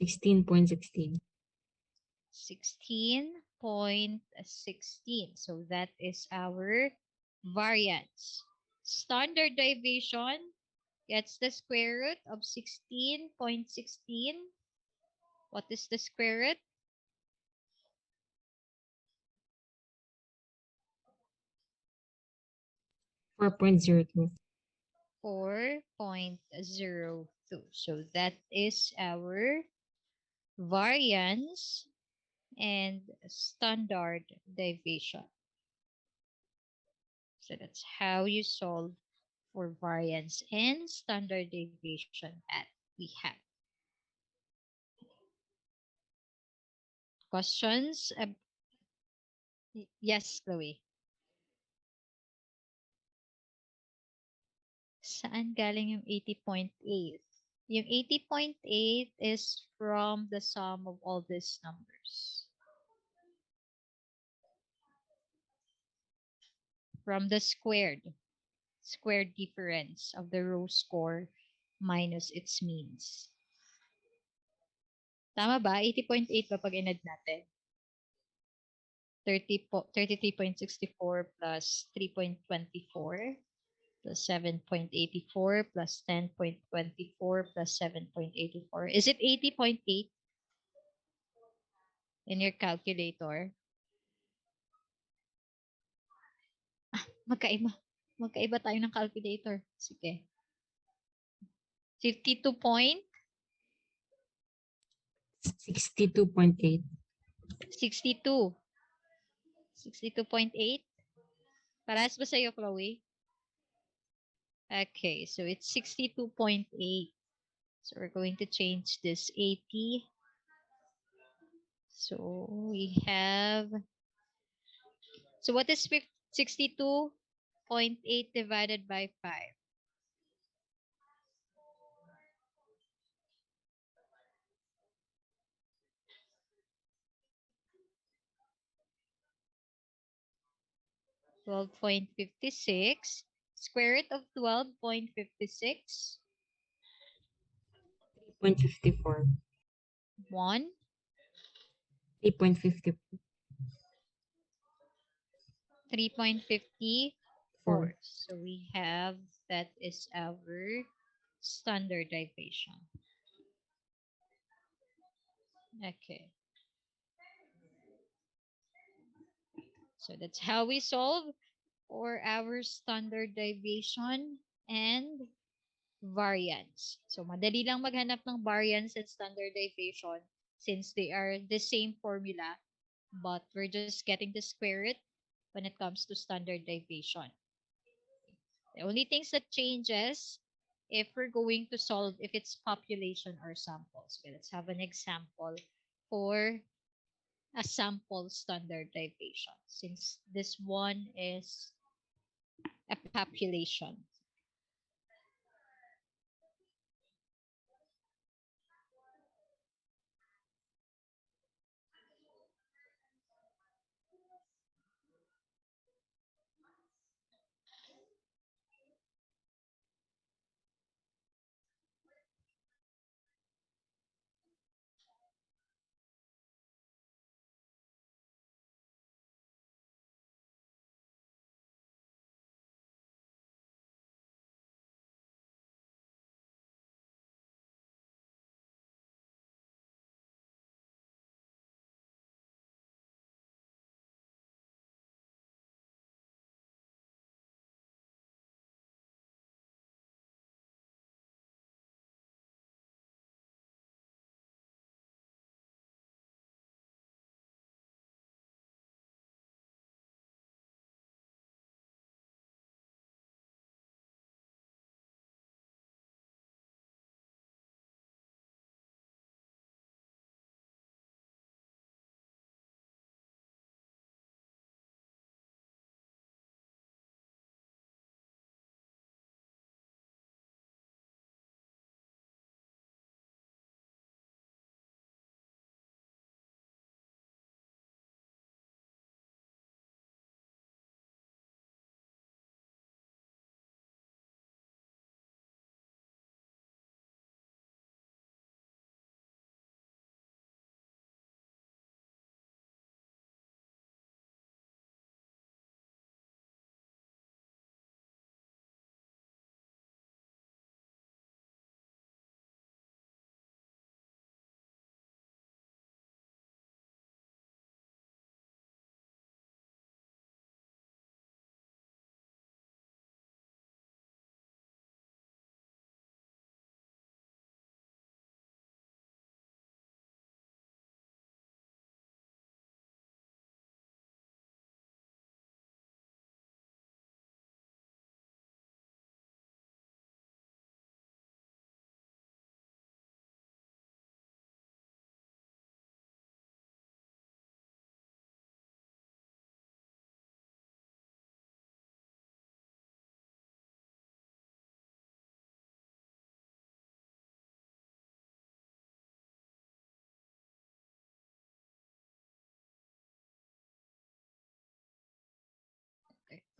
16.16. 16.16. So that is our variance. Standard deviation gets the square root of 16.16. What is the square root? 4.02. 4.02. So that is our variance and standard deviation. So that's how you solve for variance and standard deviation that we have. Questions? Yes, Chloe. Saan galing yung 80.8? Yung 80.8 is from the sum of all these numbers. From the squared difference of the row score minus its means. Tama ba? 80.8 ba pag inad natin? 33.64 plus 3.24 plus 7.84 plus 10.24 plus 7.84. Is it 80.8 in your calculator? Magkaiba. Magkaiba tayo ng calculator. Sige. 52 point? 62.8. 62. 62.8? Parehas ba sa'yo, Chloe? Okay, so it's 62.8. So we're going to change this 80. So we have... So what is 62.8 divided by 5? 12.56. Square root of 12.56. 3.54. 1. 3.54. 3.54. So we have, that is our standard deviation. Okay. So that's how we solve for our standard deviation and variance. So madali lang maghanap ng variance and standard deviation since they are the same formula, but we're just getting the square root when it comes to standard deviation. The only things that changes if we're going to solve if it's population or samples. Okay, let's have an example for a sample standard deviation since this one is a population.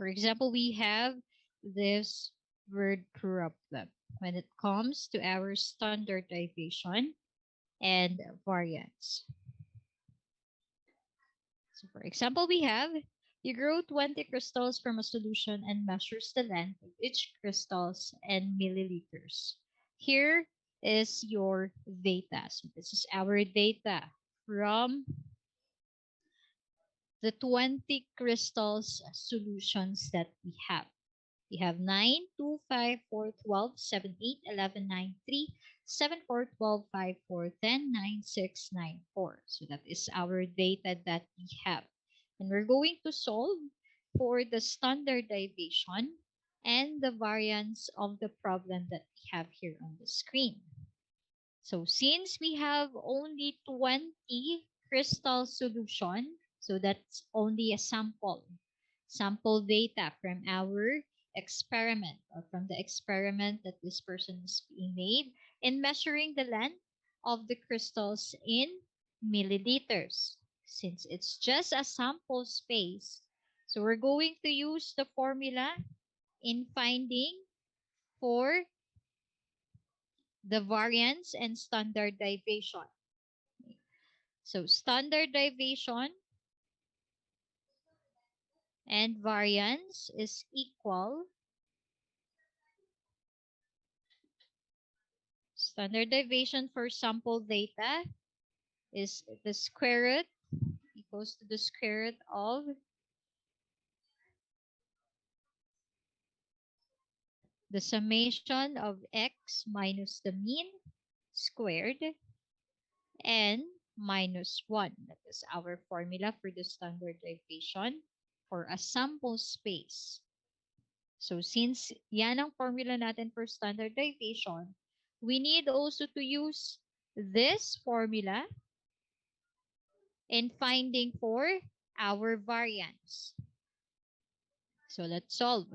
for example, we have this word problem when it comes to our standard deviation and variance. So for example, we have you grow 20 crystals from a solution and measures the length of each crystals in milliliters. Here is your data. So this is our data from the 20 crystals solutions that we have. We have 9, 2, 5, 4, 12, 7, 8, 11, 9, 3, 7, 4, 12, 5, 4, 10, 9, 6, 9, 4. So that is our data that we have. And we're going to solve for the standard deviation and the variance of the problem that we have here on the screen. So since we have only 20 crystal solution, so that's only a sample data from our experiment or from the experiment that this person is being made in measuring the length of the crystals in milliliters. Since it's just a sample space, so we're going to use the formula in finding for the variance and standard deviation. So standard deviation and variance is equal. Standard deviation for sample data is the square root equals to the square root of the summation of x minus the mean squared and minus 1. That is our formula for the standard deviation for a sample space. So since yan ang formula natin for standard deviation, we need also to use this formula in finding for our variance. So let's solve.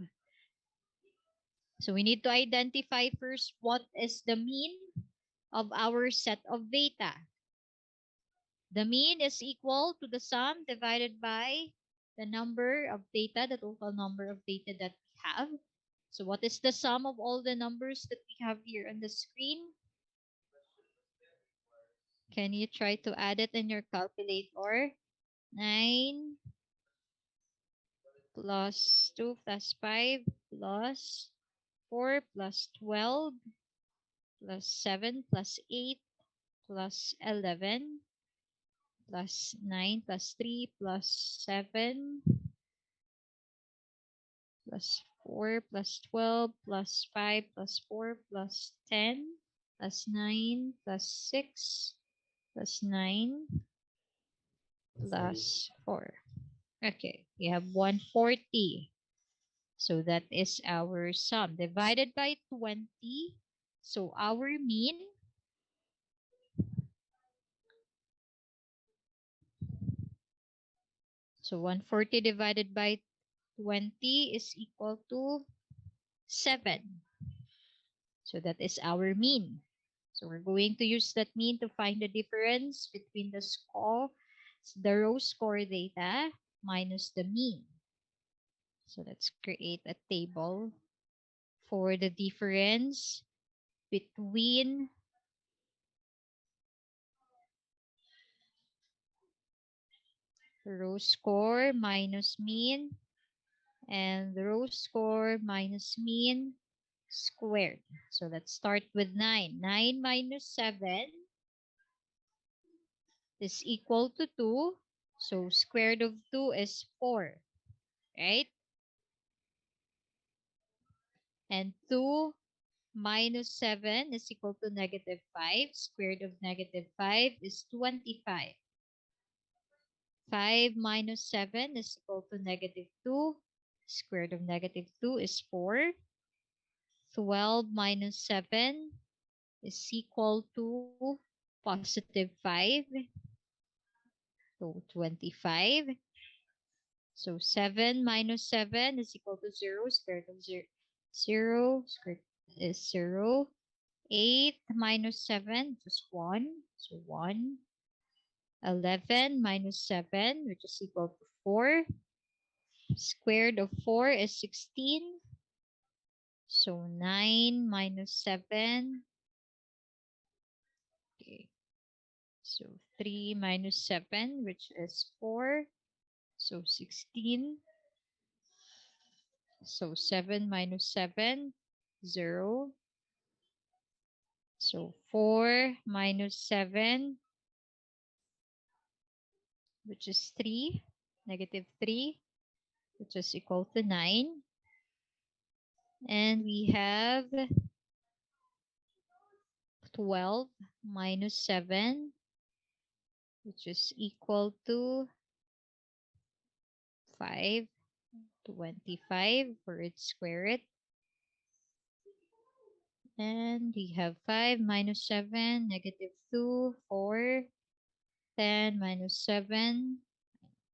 So we need to identify first what is the mean of our set of data. The mean is equal to the sum divided by the number of data, the total number of data that we have. So what is the sum of all the numbers that we have here on the screen? Can you try to add it in your calculator? 9 plus 2 plus 5 plus 4 plus 12 plus 7 plus 8 plus 11 plus 9 plus 3 plus 7 plus 4 plus 12 plus 5 plus 4 plus 10 plus 9 plus 6 plus 9 plus 4. Okay, we have 140. So that is our sum divided by 20. So our mean, so 140 divided by 20 is equal to 7. So that is our mean. So we're going to use that mean to find the difference between the row score data minus the mean. So let's create a table for the difference between row score minus mean and row score minus mean squared. So let's start with 9. 9 minus 7 is equal to 2. So square root of 2 is 4, right? And 2 minus 7 is equal to negative 5. Square root of negative 5 is 25. 5 minus 7 is equal to negative 2. Square root of negative 2 is 4. 12 minus 7 is equal to positive 5. So 25. So 7 minus 7 is equal to 0. Square root of 0. 0 square root is 0. 8 minus 7 is 1. So 1. 11 minus 7, which is equal to 4. Squared of 4 is 16. So 9 minus 7. Okay. So 3 minus 7, which is 4. So 16. So 7 minus 7, 0. So 4 minus 7, which is 3. Negative 3, which is equal to 9. And we have 12 minus 7, which is equal to 5. 25 for its square root. And we have 5 minus 7, negative 2, 4, 10 minus 7,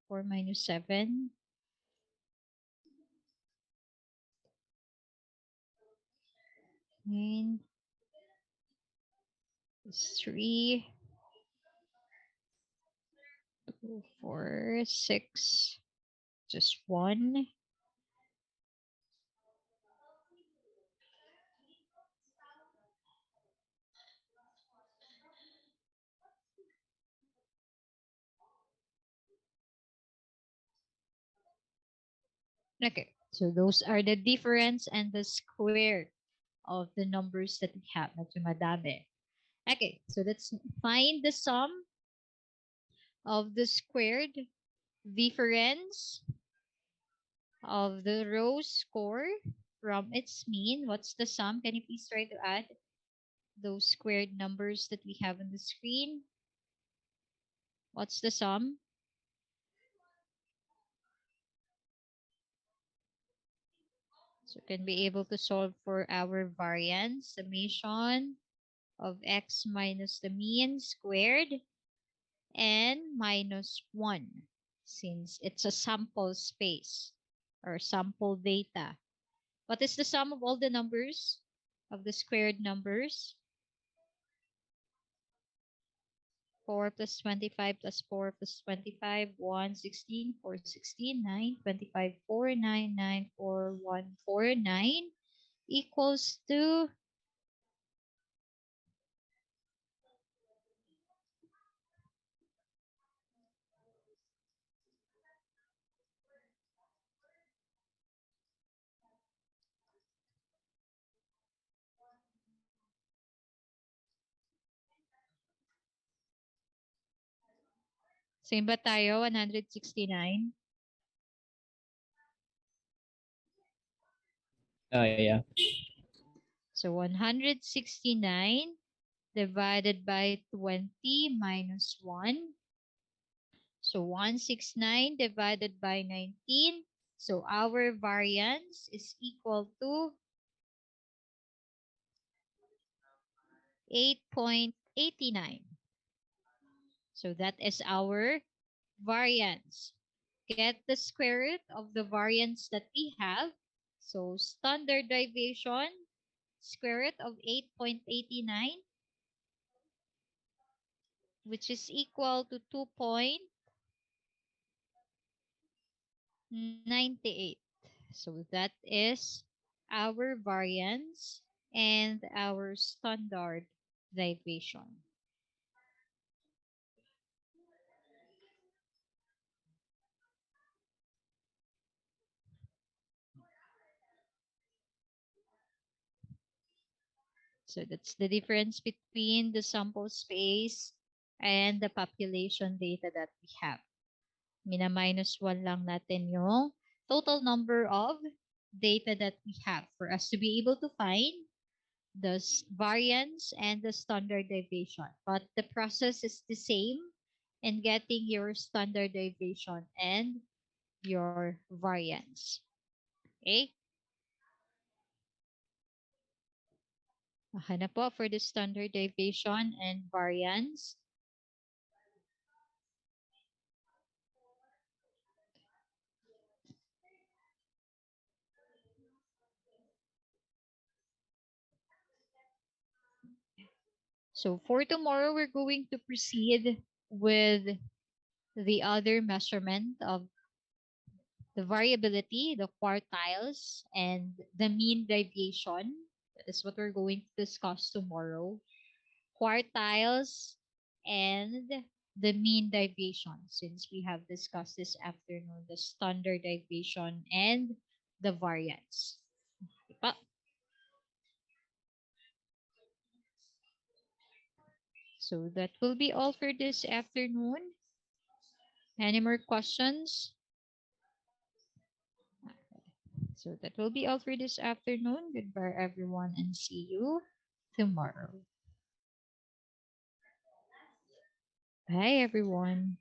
4 minus 7, 9 is 3, 2, 4, 6, just 1. Okay, so those are the difference and the square of the numbers that we have. Medyo madami. Okay, so let's find the sum of the squared difference of the row score from its mean. What's the sum? Can you please try to add those squared numbers that we have on the screen? What's the sum? So can be able to solve for our variance, summation of x minus the mean squared and minus 1, since it's a sample space or sample data. What is the sum of all the numbers, of the squared numbers? 4 plus 25 plus 4 plus 25, 1, 16, 4, 16, 9, 25, 4, 9, 9, 4, 1, 4, 9 equals to same ba tayo? 169. Yeah. So 169 divided by 20 minus 1. So 169 divided by 19. So our variance is equal to 8.89. So that is our variance. Get the square root of the variance that we have. So standard deviation, square root of 8.89, which is equal to 2.98. So that is our variance and our standard deviation. So that's the difference between the sample space and the population data that we have. Mina-minus 1 lang natin yung total number of data that we have for us to be able to find the variance and the standard deviation. But the process is the same in getting your standard deviation and your variance. Okay? Okay na po for the standard deviation and variance. So for tomorrow, we're going to proceed with the other measurement of the variability, the quartiles, and the mean deviation. That is what we're going to discuss tomorrow. Quartiles and the mean deviation, since we have discussed this afternoon the standard deviation and the variance. Diba? So that will be all for this afternoon. Any more questions? So that will be all for this afternoon. Goodbye, everyone, and see you tomorrow. Bye, everyone.